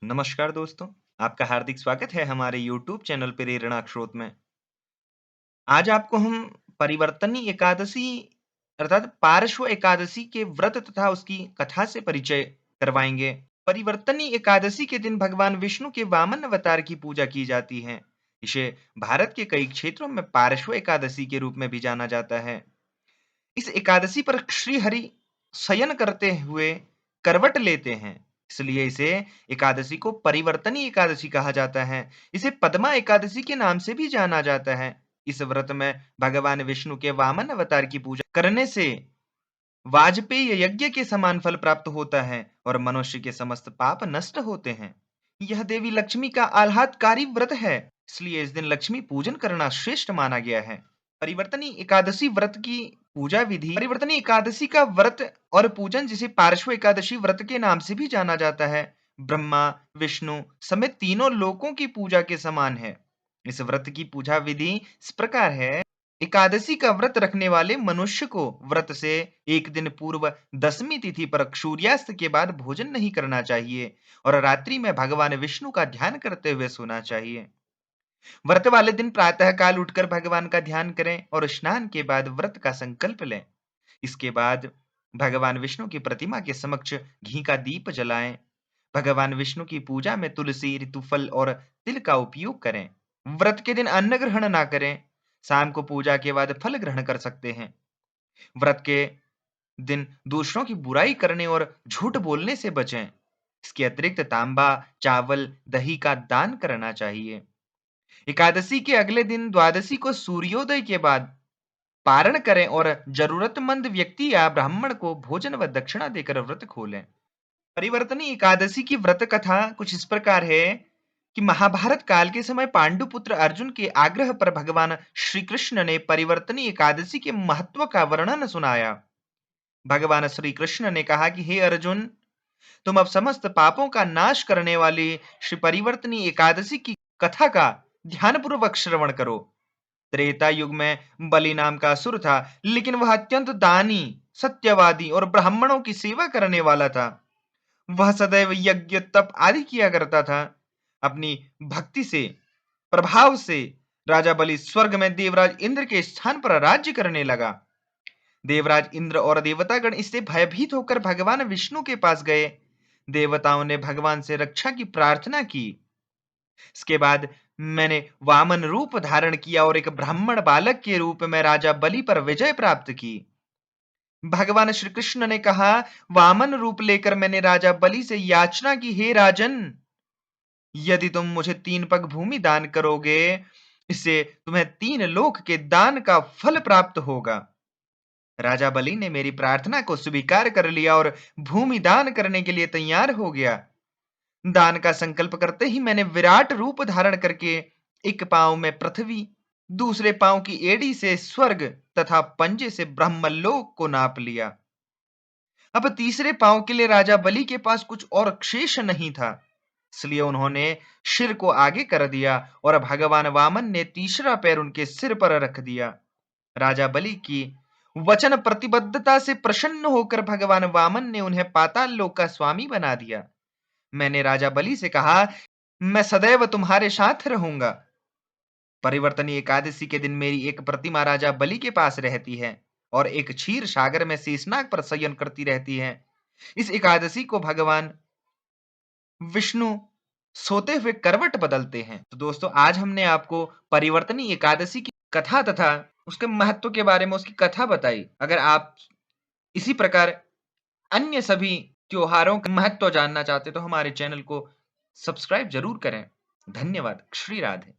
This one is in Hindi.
नमस्कार दोस्तों, आपका हार्दिक स्वागत है हमारे यूट्यूब चैनल प्रेरणा स्रोत में। आज आपको हम परिवर्तनी एकादशी अर्थात पार्श्व एकादशी के व्रत तथा उसकी कथा से परिचय करवाएंगे। परिवर्तनी एकादशी के दिन भगवान विष्णु के वामन अवतार की पूजा की जाती है। इसे भारत के कई क्षेत्रों में पार्श्व एकादशी के रूप में भी जाना जाता है। इस एकादशी पर श्री हरि शयन करते हुए करवट लेते हैं, इसलिए इसे एकादशी को परिवर्तनी एकादशी कहा जाता है। इसे पद्मा एकादशी के नाम से भी जाना जाता है। इस व्रत में भगवान विष्णु के वामन अवतार की पूजा करने से वाजपेय यज्ञ के समान फल प्राप्त होता है और मनुष्य के समस्त पाप नष्ट होते हैं। यह देवी लक्ष्मी का आह्लादकारी व्रत है, इसलिए इस दिन लक्ष्मी पूजन करना श्रेष्ठ माना गया है। परिवर्तनी एकादशी व्रत की पूजा विधि। परिवर्तनी एकादशी का व्रत और पूजन, जिसे पार्श्व एकादशी व्रत के नाम से भी जाना जाता है, ब्रह्मा, विष्णु समेत तीनों लोकों की पूजा के समान है। इस व्रत की पूजा विधि इस प्रकार है। एकादशी का व्रत रखने वाले मनुष्य को व्रत से एक दिन पूर्व दसवीं तिथि पर सूर्यास्त के बाद भोजन नहीं करना चाहिए और रात्रि में भगवान विष्णु का ध्यान करते हुए सोना चाहिए। व्रत वाले दिन प्रातः काल उठकर भगवान का ध्यान करें और स्नान के बाद व्रत का संकल्प लें। इसके बाद भगवान विष्णु की प्रतिमा के समक्ष घी का दीप जलाएं। भगवान विष्णु की पूजा में तुलसी, ऋतुफल और तिल का उपयोग करें। व्रत के दिन अन्न ग्रहण ना करें। शाम को पूजा के बाद फल ग्रहण कर सकते हैं। व्रत के दिन दूसरों की बुराई करने और झूठ बोलने से बचें। इसके अतिरिक्त तांबा, चावल, दही का दान करना चाहिए। एकादशी के अगले दिन द्वादशी को सूर्योदय के बाद पारण करें और जरूरतमंद व्यक्ति या ब्राह्मण को भोजन व दक्षिणा देकर व्रत खोलें। परिवर्तनी एकादशी की व्रत कथा कुछ इस प्रकार है कि महाभारत काल के समय पांडुपुत्र अर्जुन के आग्रह पर भगवान श्री कृष्ण ने परिवर्तनी एकादशी के महत्व का वर्णन सुनाया। भगवान श्री कृष्ण ने कहा कि हे अर्जुन, तुम अब समस्त पापों का नाश करने वाली श्री परिवर्तनी एकादशी की कथा का ध्यानपूर्वक श्रवण करो। त्रेता युग में बलि नाम का असुर था, लेकिन वह अत्यंत दानी, सत्यवादी और ब्राह्मणों की सेवा करने वाला था। वह सदैव यज्ञ, तप आदि किया करता था। अपनी भक्ति से, प्रभाव से राजा बलि स्वर्ग में देवराज इंद्र के स्थान पर राज्य करने लगा। देवराज इंद्र और देवतागण इससे भयभीत होकर भगवान विष्णु के पास गए। देवताओं ने भगवान से रक्षा की प्रार्थना की। इसके बाद मैंने वामन रूप धारण किया और एक ब्राह्मण बालक के रूप में राजा बलि पर विजय प्राप्त की। भगवान श्री कृष्ण ने कहा, वामन रूप लेकर मैंने राजा बलि से याचना की, हे राजन, यदि तुम मुझे 3 पग भूमि दान करोगे, इससे तुम्हें 3 लोक के दान का फल प्राप्त होगा। राजा बलि ने मेरी प्रार्थना को स्वीकार कर लिया और भूमि दान करने के लिए तैयार हो गया। दान का संकल्प करते ही मैंने विराट रूप धारण करके एक पांव में पृथ्वी, दूसरे पांव की एड़ी से स्वर्ग तथा पंजे से ब्रह्मलोक को नाप लिया। अब तीसरे पांव के लिए राजा बलि के पास कुछ और शेष नहीं था, इसलिए उन्होंने सिर को आगे कर दिया और भगवान वामन ने तीसरा पैर उनके सिर पर रख दिया। राजा बलि की वचन प्रतिबद्धता से प्रसन्न होकर भगवान वामन ने उन्हें पाताल लोक का स्वामी बना दिया। मैंने राजा बलि से कहा, मैं सदैव तुम्हारे साथ रहूंगा। परिवर्तनी एकादशी के दिन मेरी एक प्रतिमा राजा बलि के पास रहती है और एक क्षीर सागर में शेषनाग पर शयन करती रहती है। इस एकादशी को भगवान विष्णु सोते हुए करवट बदलते हैं। तो दोस्तों, आज हमने आपको परिवर्तनी एकादशी की कथा तथा उसके महत्व के बारे में उसकी कथा बताई। अगर आप इसी प्रकार अन्य सभी त्योहारों का महत्व जानना चाहते तो हमारे चैनल को सब्सक्राइब जरूर करें। धन्यवाद। श्री राधे।